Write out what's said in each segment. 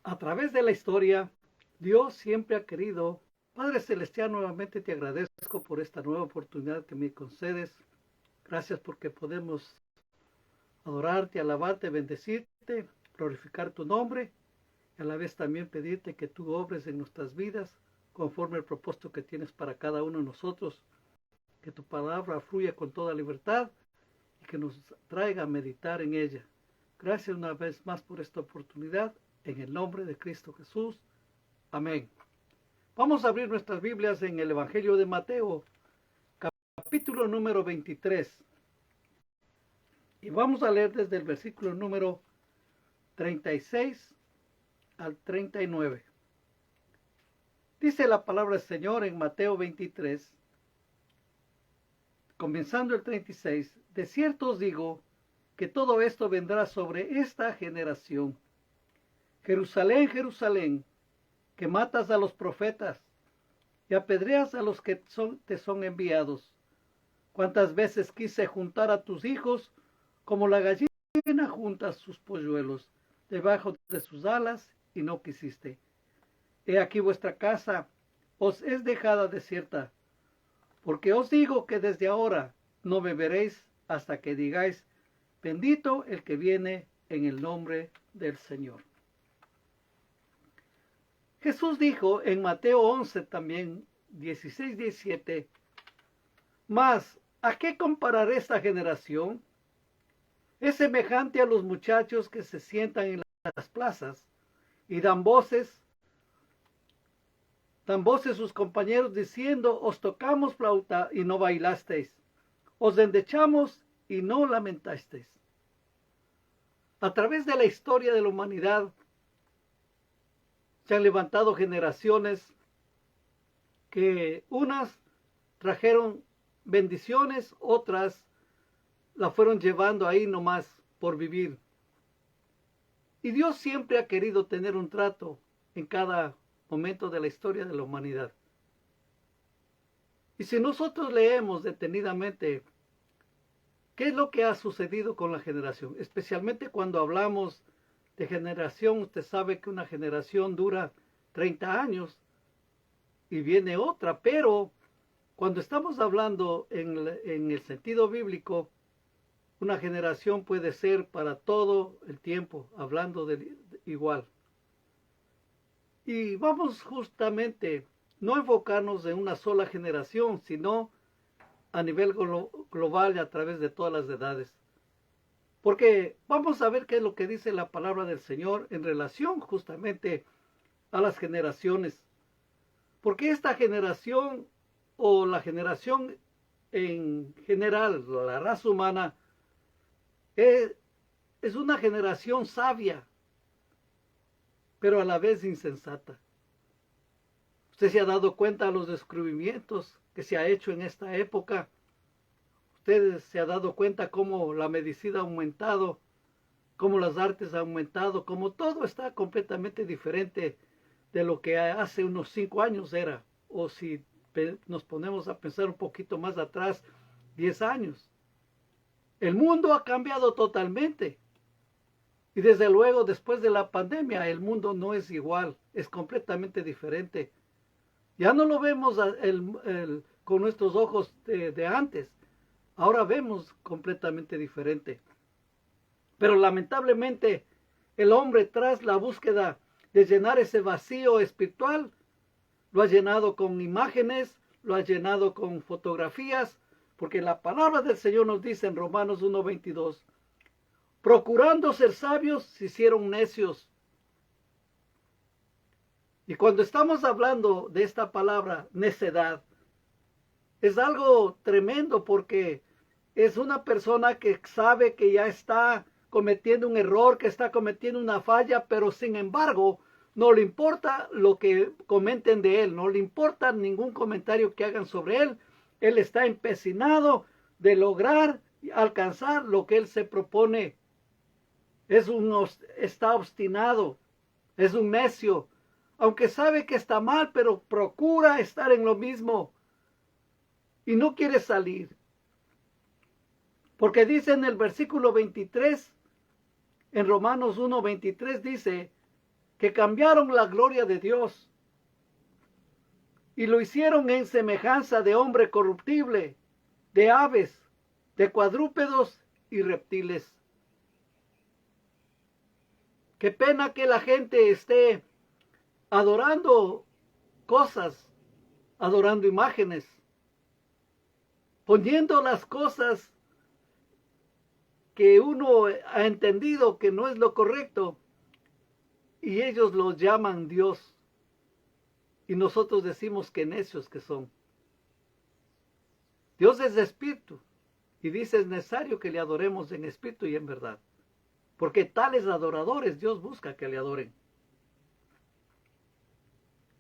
A través de la historia, Dios siempre ha querido. Padre Celestial, nuevamente te agradezco por esta nueva oportunidad que me concedes. Gracias porque podemos adorarte, alabarte, bendecirte, glorificar tu nombre y a la vez también pedirte que tú obres en nuestras vidas conforme al propósito que tienes para cada uno de nosotros. Que tu palabra fluya con toda libertad y que nos traiga a meditar en ella. Gracias una vez más por esta oportunidad. En el nombre de Cristo Jesús. Amén. Vamos a abrir nuestras Biblias en el Evangelio de Mateo, capítulo número 23. Y vamos a leer desde el versículo número 36 al 39. Dice la palabra del Señor en Mateo 23, comenzando el 36. De cierto os digo que todo esto vendrá sobre esta generación. Jerusalén, Jerusalén, que matas a los profetas y apedreas a los que te son enviados. Cuántas veces quise juntar a tus hijos como la gallina junta sus polluelos debajo de sus alas y no quisiste. He aquí vuestra casa os es dejada desierta, porque os digo que desde ahora no beberéis hasta que digáis, bendito el que viene en el nombre del Señor. Jesús dijo en Mateo 11 también, 16, 17, mas, ¿a qué compararé esta generación? Es semejante a los muchachos que se sientan en las plazas y dan voces sus compañeros diciendo, os tocamos flauta y no bailasteis, os endechamos y no lamentasteis. A través de la historia de la humanidad, se han levantado generaciones que unas trajeron bendiciones, otras la fueron llevando ahí nomás por vivir. Y Dios siempre ha querido tener un trato en cada momento de la historia de la humanidad. Y si nosotros leemos detenidamente qué es lo que ha sucedido con la generación, especialmente cuando hablamos de generación, usted sabe que una generación dura 30 años y viene otra, pero cuando estamos hablando en el sentido bíblico, una generación puede ser para todo el tiempo, hablando de igual. Y vamos justamente no enfocarnos en una sola generación, sino a nivel global y a través de todas las edades. Porque vamos a ver qué es lo que dice la palabra del Señor en relación justamente a las generaciones. Porque esta generación o la generación en general, la raza humana, es una generación sabia, pero a la vez insensata. Usted se ha dado cuenta de los descubrimientos que se ha hecho en esta época. Usted se ha dado cuenta cómo la medicina ha aumentado, cómo las artes han aumentado, cómo todo está completamente diferente de lo que hace unos 5 años era, o si nos ponemos a pensar un poquito más atrás, 10 años. El mundo ha cambiado totalmente. Y desde luego, después de la pandemia, el mundo no es igual, es completamente diferente. Ya no lo vemos con nuestros ojos de antes. Ahora vemos completamente diferente. Pero lamentablemente el hombre, tras la búsqueda de llenar ese vacío espiritual, lo ha llenado con imágenes, lo ha llenado con fotografías, porque la palabra del Señor nos dice en Romanos 1:22, procurando ser sabios, se hicieron necios. Y cuando estamos hablando de esta palabra, necedad, es algo tremendo porque es una persona que sabe que ya está cometiendo un error, que está cometiendo una falla, pero sin embargo no le importa lo que comenten de él, no le importa ningún comentario que hagan sobre él. Él está empecinado de lograr alcanzar lo que él se propone. Está obstinado, es un necio, aunque sabe que está mal, pero procura estar en lo mismo y no quiere salir. Porque dice en el versículo 23, en Romanos 1:23 dice que cambiaron la gloria de Dios y lo hicieron en semejanza de hombre corruptible, de aves, de cuadrúpedos y reptiles. Qué pena que la gente esté adorando cosas, adorando imágenes, poniendo las cosas que uno ha entendido que no es lo correcto, y ellos los llaman Dios, y nosotros decimos que necios que son. Dios es espíritu, y dice es necesario que le adoremos en espíritu y en verdad, porque tales adoradores Dios busca que le adoren.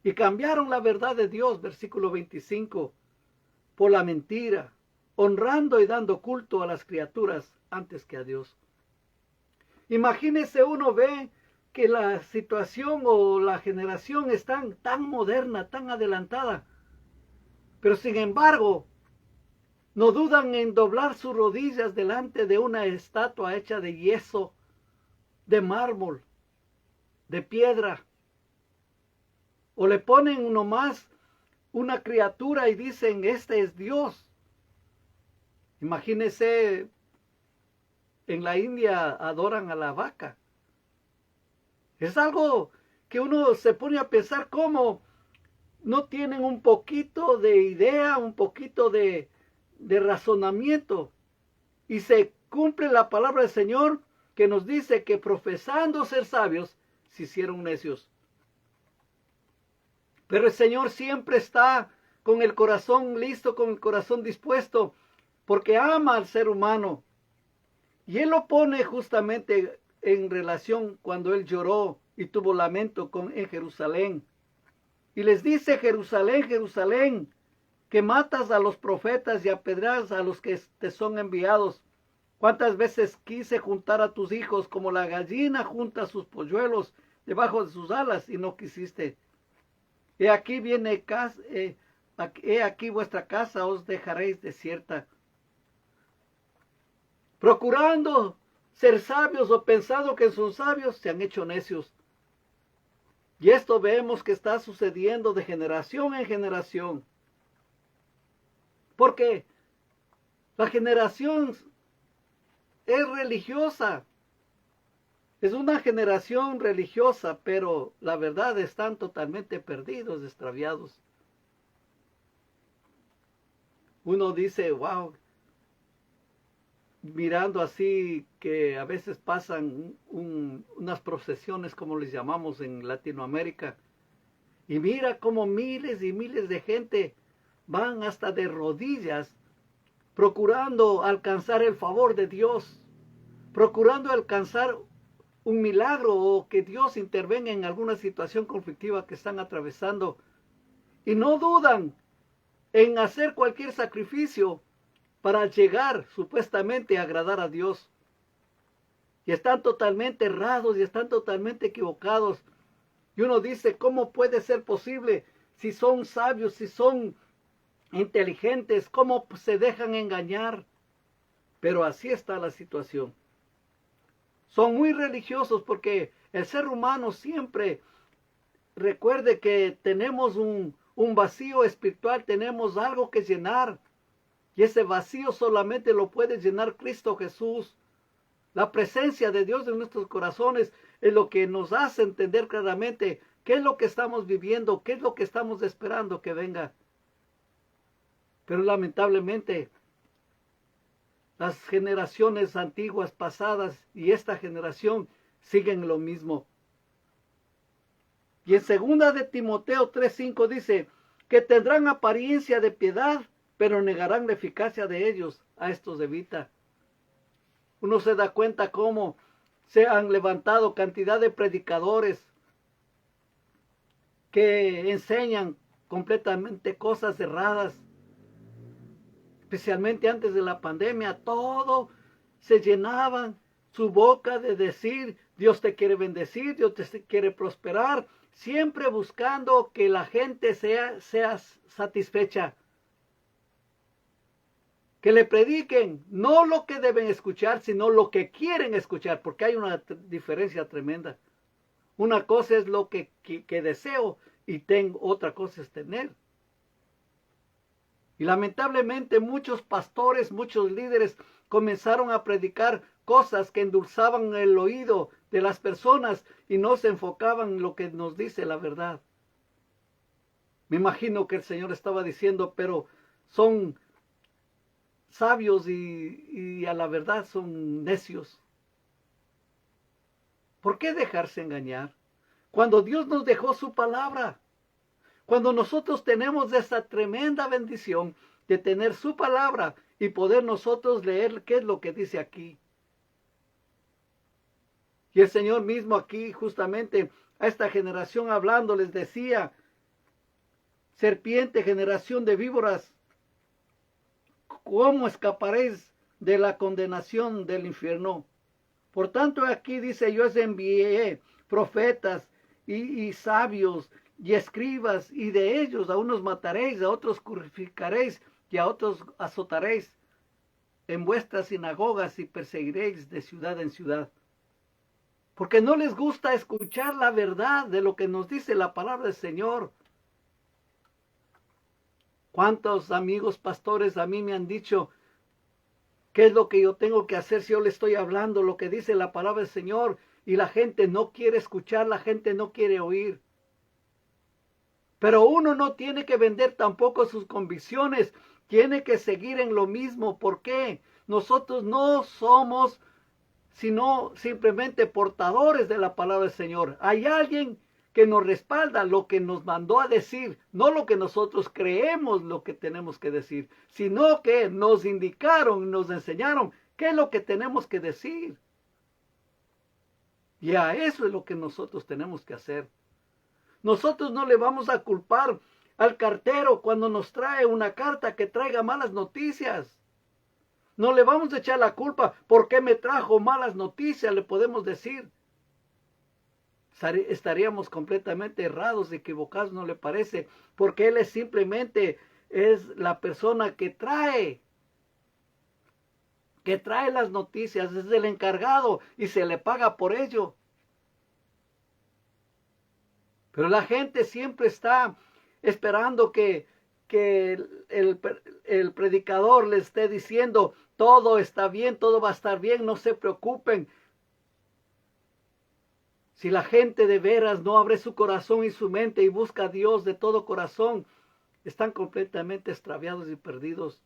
Y cambiaron la verdad de Dios, versículo 25, por la mentira, honrando y dando culto a las criaturas antes que a Dios. Imagínese, uno ve que la situación o la generación es tan moderna, tan adelantada, pero sin embargo no dudan en doblar sus rodillas delante de una estatua hecha de yeso, de mármol, de piedra, o le ponen nomás una criatura y dicen, este es Dios. Imagínese, en la India adoran a la vaca. Es algo que uno se pone a pensar cómo no tienen un poquito de idea, un poquito de razonamiento. Y se cumple la palabra del Señor que nos dice que profesando ser sabios, se hicieron necios. Pero el Señor siempre está con el corazón listo, con el corazón dispuesto, porque ama al ser humano. Y Él lo pone justamente en relación cuando Él lloró y tuvo lamento en Jerusalén. Y les dice, Jerusalén, Jerusalén, que matas a los profetas y apedreas a los que te son enviados. ¿Cuántas veces quise juntar a tus hijos como la gallina junta sus polluelos debajo de sus alas y no quisiste? He aquí he aquí vuestra casa os dejaréis desierta. Procurando ser sabios o pensando que son sabios, se han hecho necios. Y esto vemos que está sucediendo de generación en generación. Porque la generación es religiosa. Es una generación religiosa, pero la verdad están totalmente perdidos, extraviados. Uno dice, wow, mirando así que a veces pasan unas procesiones, como les llamamos en Latinoamérica, y mira cómo miles y miles de gente van hasta de rodillas, procurando alcanzar el favor de Dios, procurando alcanzar un milagro o que Dios intervenga en alguna situación conflictiva que están atravesando, y no dudan en hacer cualquier sacrificio para llegar supuestamente a agradar a Dios. Y están totalmente errados y están totalmente equivocados. Y uno dice, ¿cómo puede ser posible si son sabios, si son inteligentes? ¿Cómo se dejan engañar? Pero así está la situación. Son muy religiosos porque el ser humano siempre, recuerde que tenemos un vacío espiritual, tenemos algo que llenar. Y ese vacío solamente lo puede llenar Cristo Jesús. La presencia de Dios en nuestros corazones es lo que nos hace entender claramente qué es lo que estamos viviendo, qué es lo que estamos esperando que venga. Pero lamentablemente, las generaciones antiguas, pasadas y esta generación siguen lo mismo. Y en 2 de Timoteo 3:5 dice que tendrán apariencia de piedad, pero negarán la eficacia de ellos. A estos evita. Uno se da cuenta cómo se han levantado cantidad de predicadores que enseñan completamente cosas erradas. Especialmente antes de la pandemia, todo se llenaban su boca de decir, Dios te quiere bendecir, Dios te quiere prosperar, siempre buscando que la gente sea satisfecha. Que le prediquen no lo que deben escuchar, sino lo que quieren escuchar, porque hay una diferencia tremenda. Una cosa es lo que deseo y tengo, otra cosa es tener. Y lamentablemente muchos pastores, muchos líderes comenzaron a predicar cosas que endulzaban el oído de las personas y no se enfocaban en lo que nos dice la verdad. Me imagino que el Señor estaba diciendo, pero son sabios y a la verdad son necios. ¿Por qué dejarse engañar? Cuando Dios nos dejó su palabra, cuando nosotros tenemos esa tremenda bendición de tener su palabra y poder nosotros leer qué es lo que dice aquí. Y el Señor mismo aquí justamente a esta generación hablando les decía, serpiente, generación de víboras, ¿cómo escaparéis de la condenación del infierno? Por tanto, aquí dice, yo os envié profetas y sabios y escribas, y de ellos a unos mataréis, a otros crucificaréis y a otros azotaréis en vuestras sinagogas y perseguiréis de ciudad en ciudad. Porque no les gusta escuchar la verdad de lo que nos dice la palabra del Señor. ¿Cuántos amigos pastores a mí me han dicho, qué es lo que yo tengo que hacer si yo le estoy hablando lo que dice la palabra del Señor y la gente no quiere escuchar, la gente no quiere oír? Pero uno no tiene que vender tampoco sus convicciones, tiene que seguir en lo mismo. ¿Por qué? Nosotros no somos sino simplemente portadores de la palabra del Señor. Hay alguien que nos respalda lo que nos mandó a decir, no lo que nosotros creemos lo que tenemos que decir, sino que nos indicaron, nos enseñaron qué es lo que tenemos que decir. Y a eso es lo que nosotros tenemos que hacer. Nosotros no le vamos a culpar al cartero cuando nos trae una carta que traiga malas noticias. No le vamos a echar la culpa. ¿Por qué me trajo malas noticias? Le podemos decir. Estaríamos completamente errados, equivocados, ¿no le parece? Porque él es simplemente la persona que trae las noticias, es el encargado y se le paga por ello. Pero la gente siempre está esperando que el predicador le esté diciendo, todo está bien, todo va a estar bien, no se preocupen. Si la gente de veras no abre su corazón y su mente y busca a Dios de todo corazón, están completamente extraviados y perdidos.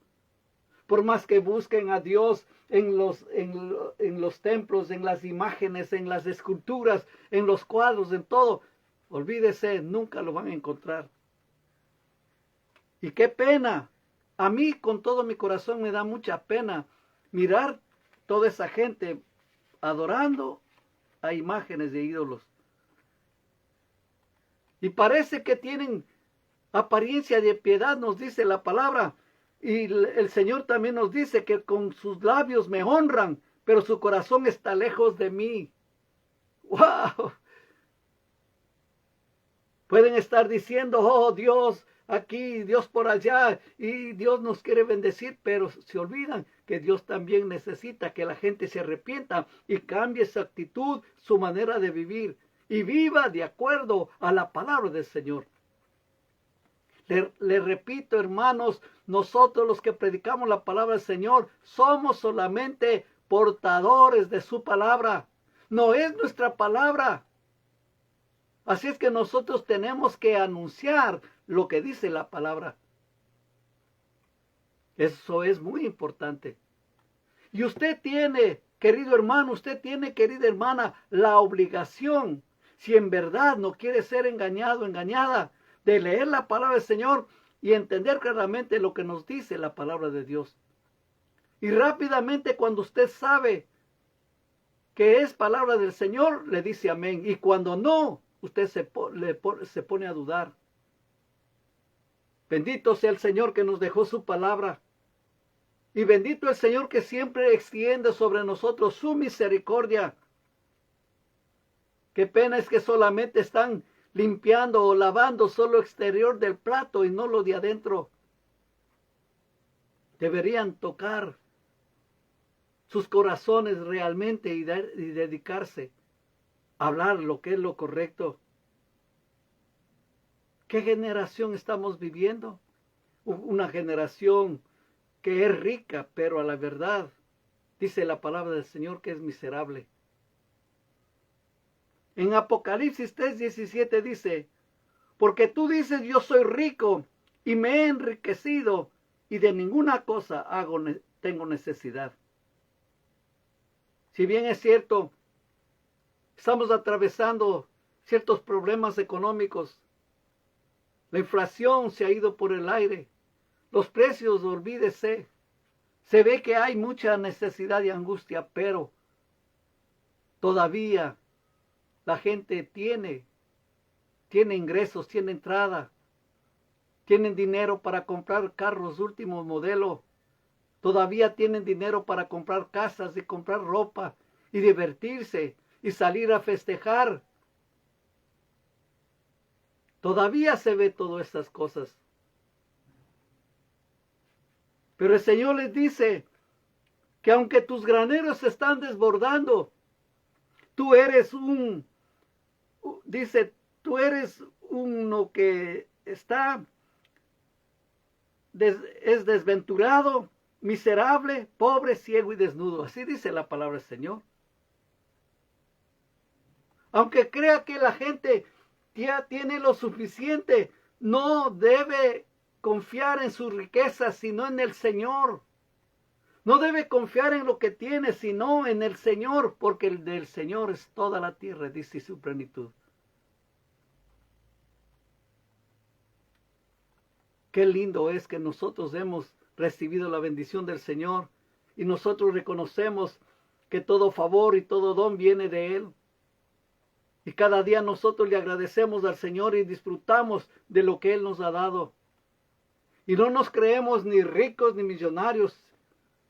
Por más que busquen a Dios en los templos, en las imágenes, en las esculturas, en los cuadros, en todo, olvídese, nunca lo van a encontrar. Y qué pena. A mí con todo mi corazón me da mucha pena mirar toda esa gente adorando a imágenes de ídolos. Y parece que tienen apariencia de piedad, nos dice la palabra. Y el Señor también nos dice que con sus labios me honran, pero su corazón está lejos de mí. ¡Wow! Pueden estar diciendo, oh Dios, aquí, Dios por allá, y Dios nos quiere bendecir, pero se olvidan que Dios también necesita que la gente se arrepienta y cambie su actitud, su manera de vivir, y viva de acuerdo a la palabra del Señor. Le repito, hermanos, nosotros los que predicamos la palabra del Señor, somos solamente portadores de su palabra. No es nuestra palabra. Así es que nosotros tenemos que anunciar lo que dice la palabra. Eso es muy importante. Y usted tiene, querido hermano, usted tiene, querida hermana, la obligación, si en verdad no quiere ser engañado, engañada, de leer la palabra del Señor y entender claramente lo que nos dice la palabra de Dios. Y rápidamente cuando usted sabe que es palabra del Señor, le dice amén. Y cuando no, usted se pone a dudar. Bendito sea el Señor que nos dejó su palabra. Y bendito el Señor que siempre extiende sobre nosotros su misericordia. Qué pena es que solamente están limpiando o lavando solo exterior del plato y no lo de adentro. Deberían tocar sus corazones realmente y dedicarse hablar lo que es lo correcto. ¿Qué generación estamos viviendo? Una generación que es rica, pero a la verdad, dice la palabra del Señor, que es miserable. En Apocalipsis 3:17 dice, porque tú dices, yo soy rico y me he enriquecido y de ninguna cosa tengo necesidad. Si bien es cierto, estamos atravesando ciertos problemas económicos, la inflación se ha ido por el aire, los precios, olvídese, se ve que hay mucha necesidad y angustia, pero todavía la gente tiene ingresos, tiene entrada, tienen dinero para comprar carros último modelo, todavía tienen dinero para comprar casas y comprar ropa y divertirse y salir a festejar. Todavía se ve todas estas cosas. Pero el Señor les dice que aunque tus graneros se están desbordando, tú eres tú eres uno que es desventurado, miserable, pobre, ciego y desnudo. Así dice la palabra del Señor. Aunque crea que la gente ya tiene lo suficiente, no debe confiar en sus riquezas, sino en el Señor. No debe confiar en lo que tiene, sino en el Señor, porque el del Señor es toda la tierra, dice su plenitud. Qué lindo es que nosotros hemos recibido la bendición del Señor y nosotros reconocemos que todo favor y todo don viene de Él. Y cada día nosotros le agradecemos al Señor y disfrutamos de lo que Él nos ha dado. Y no nos creemos ni ricos ni millonarios,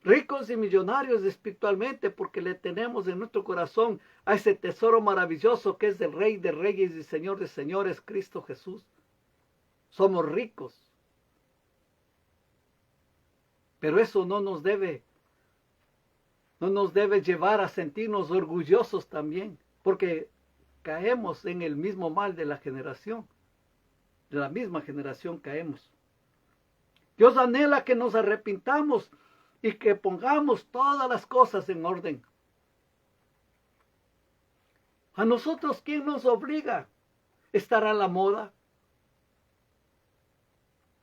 ricos y millonarios espiritualmente, porque le tenemos en nuestro corazón a ese tesoro maravilloso que es del Rey de Reyes y Señor de Señores, Cristo Jesús. Somos ricos. Pero eso no nos debe llevar a sentirnos orgullosos también, porque caemos en el mismo mal de la misma generación caemos. Dios anhela que nos arrepintamos y que pongamos todas las cosas en orden. A nosotros, ¿quién nos obliga? ¿Estar a la moda?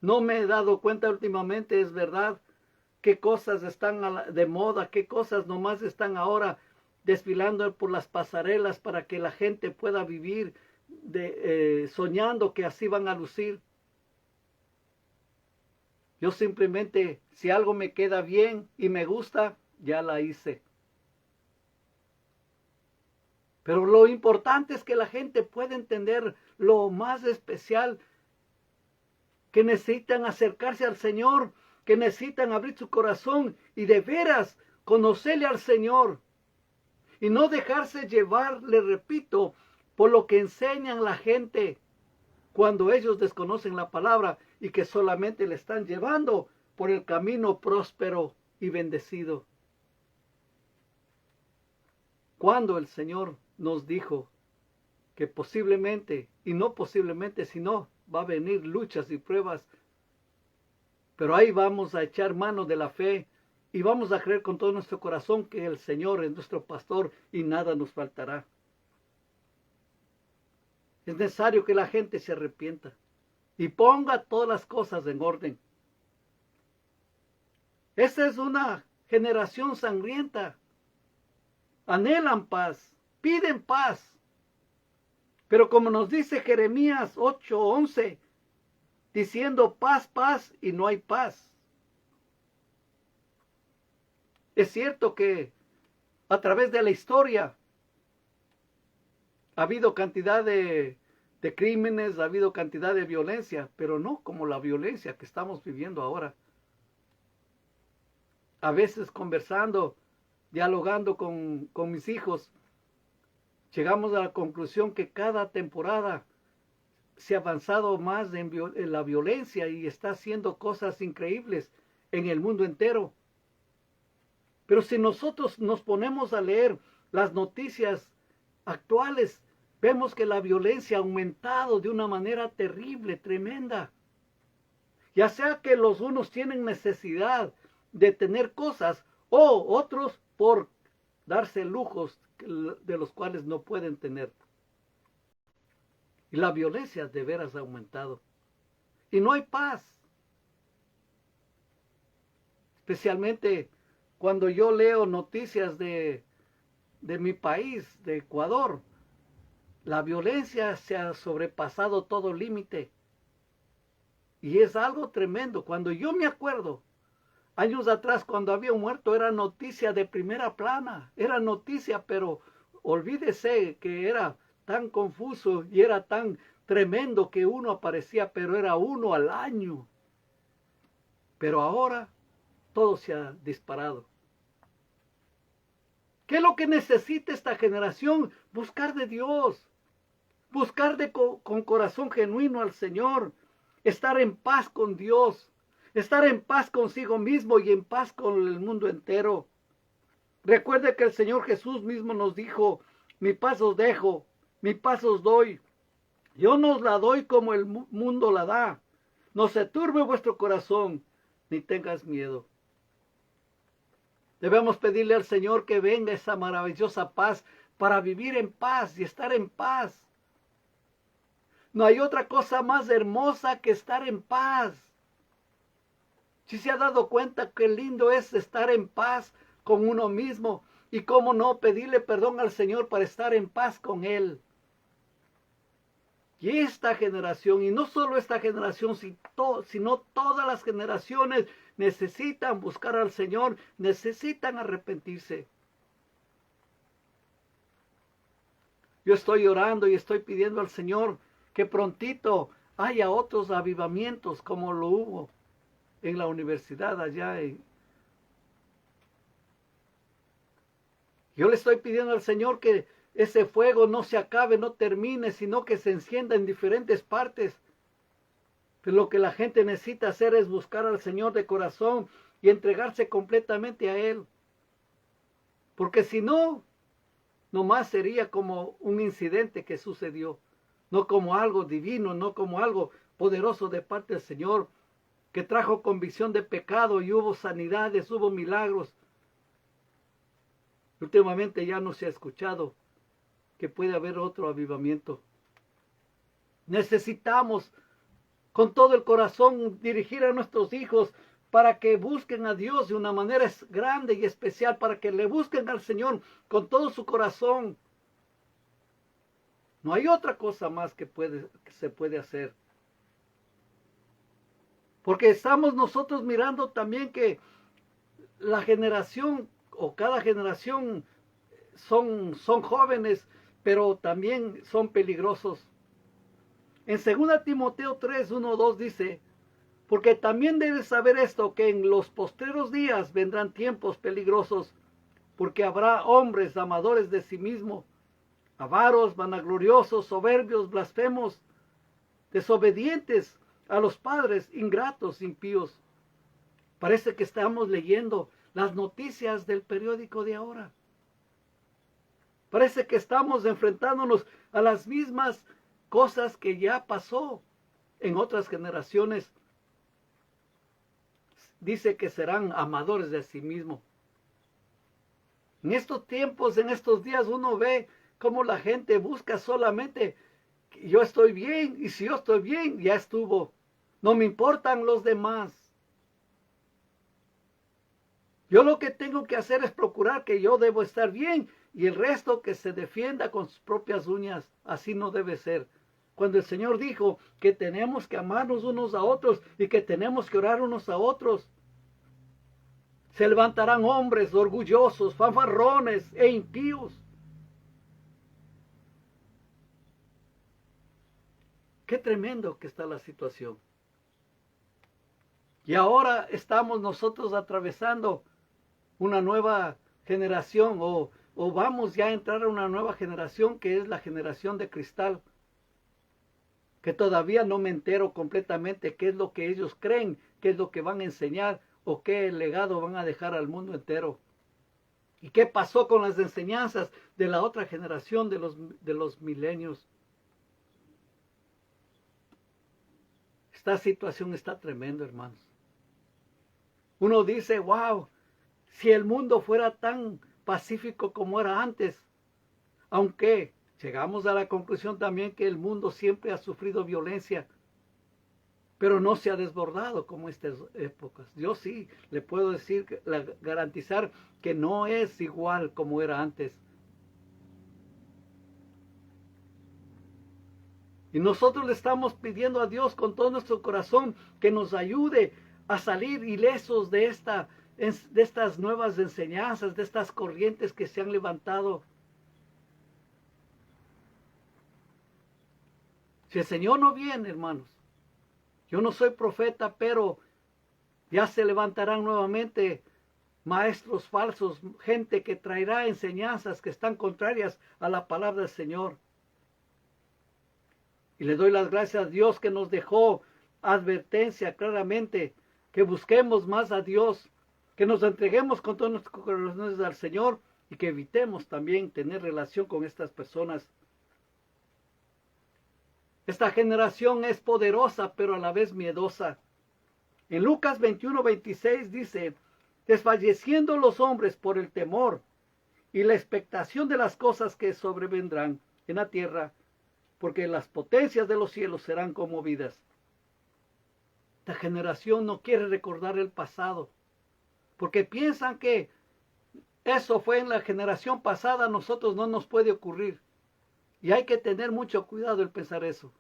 No me he dado cuenta últimamente, es verdad, qué cosas están de moda, qué cosas nomás están ahora desfilando por las pasarelas para que la gente pueda vivir soñando que así van a lucir. Yo simplemente, si algo me queda bien y me gusta, ya la hice. Pero lo importante es que la gente pueda entender lo más especial, que necesitan acercarse al Señor, que necesitan abrir su corazón y de veras conocerle al Señor. Y no dejarse llevar, le repito, por lo que enseñan la gente cuando ellos desconocen la palabra y que solamente le están llevando por el camino próspero y bendecido. Cuando el Señor nos dijo que posiblemente, y no posiblemente, sino va a venir luchas y pruebas, pero ahí vamos a echar mano de la fe y vamos a creer con todo nuestro corazón que el Señor es nuestro pastor y nada nos faltará. Es necesario que la gente se arrepienta y ponga todas las cosas en orden. Esta es una generación sangrienta. Anhelan paz, piden paz. Pero como nos dice Jeremías 8:11, diciendo paz, paz, y no hay paz. Es cierto que a través de la historia ha habido cantidad de crímenes, ha habido cantidad de violencia, pero no como la violencia que estamos viviendo ahora. A veces conversando, dialogando con mis hijos, llegamos a la conclusión que cada temporada se ha avanzado más en la violencia y está haciendo cosas increíbles en el mundo entero. Pero si nosotros nos ponemos a leer las noticias actuales vemos que la violencia ha aumentado de una manera terrible, tremenda. Ya sea que los unos tienen necesidad de tener cosas o otros por darse lujos de los cuales no pueden tener. Y la violencia de veras ha aumentado. Y no hay paz. Especialmente cuando yo leo noticias de mi país, de Ecuador. La violencia se ha sobrepasado todo límite. Y es algo tremendo. Cuando yo me acuerdo, años atrás, cuando había un muerto, era noticia de primera plana. Era noticia, pero olvídese que era tan confuso y era tan tremendo que uno aparecía, pero era uno al año. Pero ahora todo se ha disparado. ¿Qué es lo que necesita esta generación? Buscar de Dios. Buscar con corazón genuino al Señor. Estar en paz con Dios. Estar en paz consigo mismo y en paz con el mundo entero. Recuerde que el Señor Jesús mismo nos dijo, mi paz os dejo, mi paz os doy. Yo no os la doy como el mundo la da. No se turbe vuestro corazón, ni tengas miedo. Debemos pedirle al Señor que venga esa maravillosa paz para vivir en paz y estar en paz. No hay otra cosa más hermosa que estar en paz. Si se ha dado cuenta qué lindo es estar en paz con uno mismo y cómo no pedirle perdón al Señor para estar en paz con Él. Y esta generación, y no solo esta generación, sino todas las generaciones necesitan buscar al Señor, necesitan arrepentirse. Yo estoy orando y estoy pidiendo al Señor que prontito haya otros avivamientos como lo hubo en la universidad allá. Yo le estoy pidiendo al Señor que ese fuego no se acabe, no termine, sino que se encienda en diferentes partes. Pero lo que la gente necesita hacer es buscar al Señor de corazón y entregarse completamente a Él. Porque si no, nomás sería como un incidente que sucedió, no como algo divino, no como algo poderoso de parte del Señor, que trajo convicción de pecado y hubo sanidades, hubo milagros. Últimamente ya no se ha escuchado que puede haber otro avivamiento. Necesitamos con todo el corazón dirigir a nuestros hijos para que busquen a Dios de una manera grande y especial, para que le busquen al Señor con todo su corazón. No hay otra cosa más que se puede hacer. Porque estamos nosotros mirando también que la generación o cada generación son jóvenes, pero también son peligrosos. En 2 Timoteo 3, 1, 2 dice, porque también debes saber esto, que en los postreros días vendrán tiempos peligrosos, porque habrá hombres amadores de sí mismos, avaros, vanagloriosos, soberbios, blasfemos, desobedientes a los padres, ingratos, impíos. Parece que estamos leyendo las noticias del periódico de ahora. Parece que estamos enfrentándonos a las mismas cosas que ya pasó en otras generaciones. Dice que serán amadores de sí mismo. En estos tiempos, en estos días, uno ve cómo la gente busca solamente yo estoy bien, y si yo estoy bien, ya estuvo. No me importan los demás. Yo lo que tengo que hacer es procurar que yo debo estar bien y el resto que se defienda con sus propias uñas. Así no debe ser. Cuando el Señor dijo que tenemos que amarnos unos a otros y que tenemos que orar unos a otros, se levantarán hombres orgullosos, fanfarrones e impíos. Qué tremendo que está la situación. Y ahora estamos nosotros atravesando una nueva generación o vamos ya a entrar a una nueva generación que es la generación de cristal, que todavía no me entero completamente qué es lo que ellos creen, qué es lo que van a enseñar o qué legado van a dejar al mundo entero. ¿Y qué pasó con las enseñanzas de la otra generación de los milenios? Esta situación está tremenda, hermanos. Uno dice, wow, si el mundo fuera tan pacífico como era antes, aunque llegamos a la conclusión también que el mundo siempre ha sufrido violencia, pero no se ha desbordado como estas épocas. Yo sí le puedo decir, garantizar que no es igual como era antes. Y nosotros le estamos pidiendo a Dios con todo nuestro corazón que nos ayude a salir ilesos de estas nuevas enseñanzas, de estas corrientes que se han levantado. Si el Señor no viene, hermanos, yo no soy profeta, pero ya se levantarán nuevamente maestros falsos, gente que traerá enseñanzas que están contrarias a la palabra del Señor. Y le doy las gracias a Dios que nos dejó advertencia claramente, que busquemos más a Dios, que nos entreguemos con todos nuestros corazones al Señor y que evitemos también tener relación con estas personas. Esta generación es poderosa, pero a la vez miedosa. En Lucas 21:26 dice, desfalleciendo los hombres por el temor y la expectación de las cosas que sobrevendrán en la tierra, porque las potencias de los cielos serán conmovidas. Esta generación no quiere recordar el pasado, porque piensan que eso fue en la generación pasada, a nosotros no nos puede ocurrir. Y hay que tener mucho cuidado en pensar eso.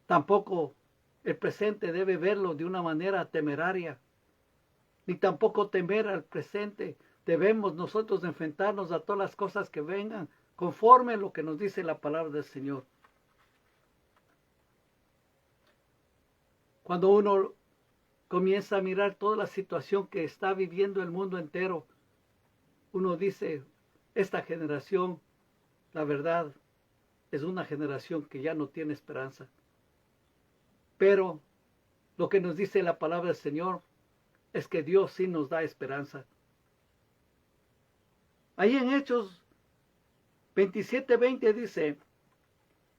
Tampoco el presente debe verlo de una manera temeraria, ni tampoco temer al presente. Debemos nosotros enfrentarnos a todas las cosas que vengan, conforme a lo que nos dice la palabra del Señor. Cuando uno comienza a mirar toda la situación que está viviendo el mundo entero, uno dice, esta generación, la verdad, es una generación que ya no tiene esperanza. Pero lo que nos dice la palabra del Señor es que Dios sí nos da esperanza. Ahí en Hechos 27:20 dice,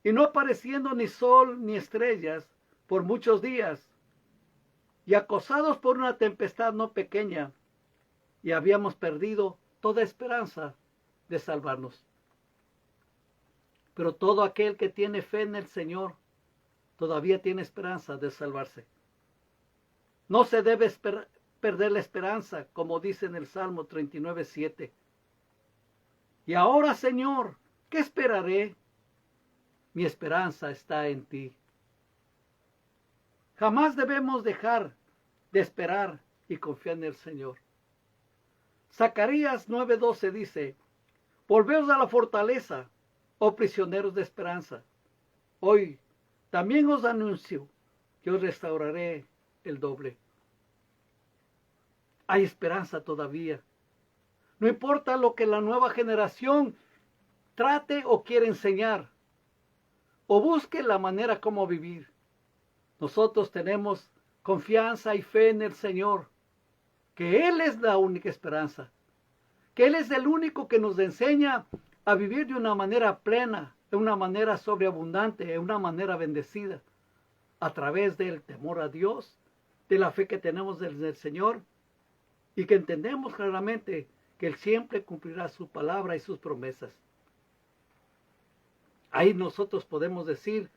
y no apareciendo ni sol ni estrellas por muchos días, y acosados por una tempestad no pequeña, y habíamos perdido toda esperanza de salvarnos. Pero todo aquel que tiene fe en el Señor todavía tiene esperanza de salvarse. No se debe perder la esperanza, como dice en el Salmo 39:7. Y ahora, Señor, ¿qué esperaré? Mi esperanza está en ti. Jamás debemos dejar de esperar y confiar en el Señor. Zacarías 9:12 dice, volveos a la fortaleza, oh prisioneros de esperanza. Hoy también os anuncio que os restauraré el doble. Hay esperanza todavía. No importa lo que la nueva generación trate o quiera enseñar, o busque la manera como vivir. Nosotros tenemos confianza y fe en el Señor, que Él es la única esperanza, que Él es el único que nos enseña a vivir de una manera plena, de una manera sobreabundante, de una manera bendecida, a través del temor a Dios, de la fe que tenemos en el Señor, y que entendemos claramente que Él siempre cumplirá su palabra y sus promesas. Ahí nosotros podemos decir,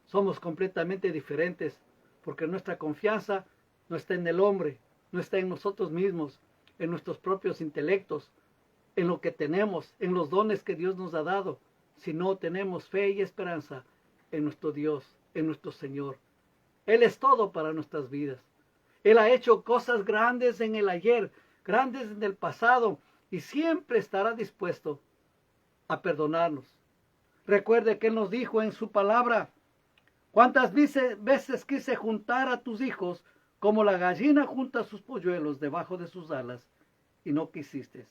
somos completamente diferentes, porque nuestra confianza no está en el hombre, no está en nosotros mismos, en nuestros propios intelectos, en lo que tenemos, en los dones que Dios nos ha dado, sino tenemos fe y esperanza en nuestro Dios, en nuestro Señor. Él es todo para nuestras vidas. Él ha hecho cosas grandes en el ayer, grandes en el pasado, y siempre estará dispuesto a perdonarnos. Recuerde que Él nos dijo en su palabra, ¿cuántas veces quise juntar a tus hijos como la gallina junta sus polluelos debajo de sus alas, y no quisiste?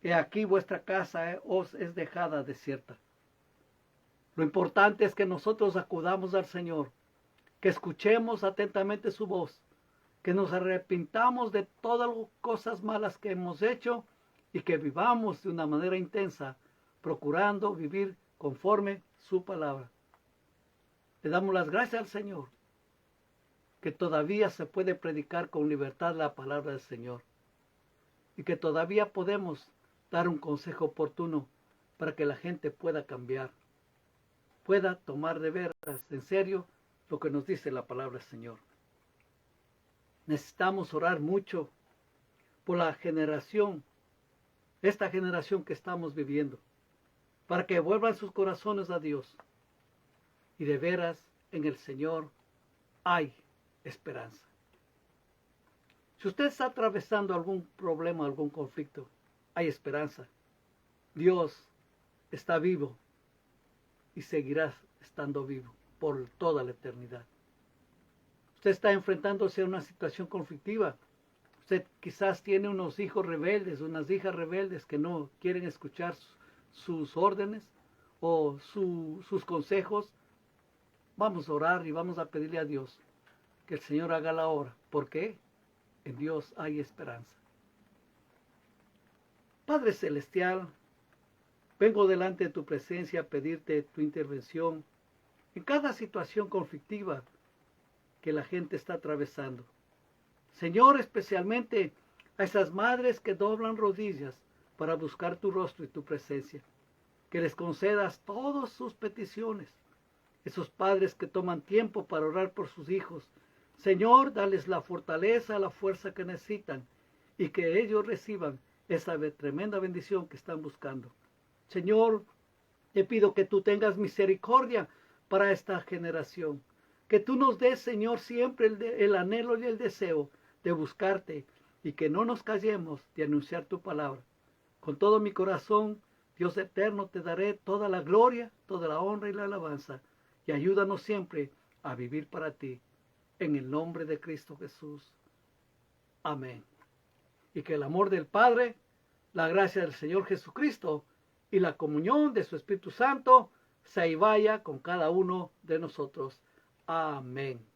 He aquí vuestra casa os es dejada desierta. Lo importante es que nosotros acudamos al Señor, que escuchemos atentamente su voz que nos arrepintamos de todas las cosas malas que hemos hecho y que vivamos de una manera intensa, procurando vivir conforme su palabra. Le damos las gracias al Señor, que todavía se puede predicar con libertad la palabra del Señor y que todavía podemos dar un consejo oportuno para que la gente pueda cambiar, pueda tomar de veras en serio lo que nos dice la palabra del Señor. Necesitamos orar mucho por la generación, esta generación que estamos viviendo, para que vuelvan sus corazones a Dios. Y de veras en el Señor hay esperanza. Si usted está atravesando algún problema, algún conflicto, hay esperanza. Dios está vivo y seguirá estando vivo por toda la eternidad. Usted está enfrentándose a una situación conflictiva. Usted quizás tiene unos hijos rebeldes, unas hijas rebeldes que no quieren escuchar sus órdenes o sus consejos. Vamos a orar y vamos a pedirle a Dios que el Señor haga la obra. ¿Por qué? En Dios hay esperanza. Padre Celestial, vengo delante de tu presencia a pedirte tu intervención en cada situación conflictiva que la gente está atravesando. Señor, especialmente a esas madres que doblan rodillas para buscar tu rostro y tu presencia, que les concedas todas sus peticiones. Esos padres que toman tiempo para orar por sus hijos, Señor, dales la fortaleza, la fuerza que necesitan y que ellos reciban esa tremenda bendición que están buscando. Señor, te pido que tú tengas misericordia para esta generación, que tú nos des, Señor, siempre el anhelo y el deseo de buscarte y que no nos callemos de anunciar tu palabra. Con todo mi corazón, Dios eterno, te daré toda la gloria, toda la honra y la alabanza, y ayúdanos siempre a vivir para ti. En el nombre de Cristo Jesús. Amén. Y que el amor del Padre, la gracia del Señor Jesucristo y la comunión de su Espíritu Santo se y vaya con cada uno de nosotros. Amén.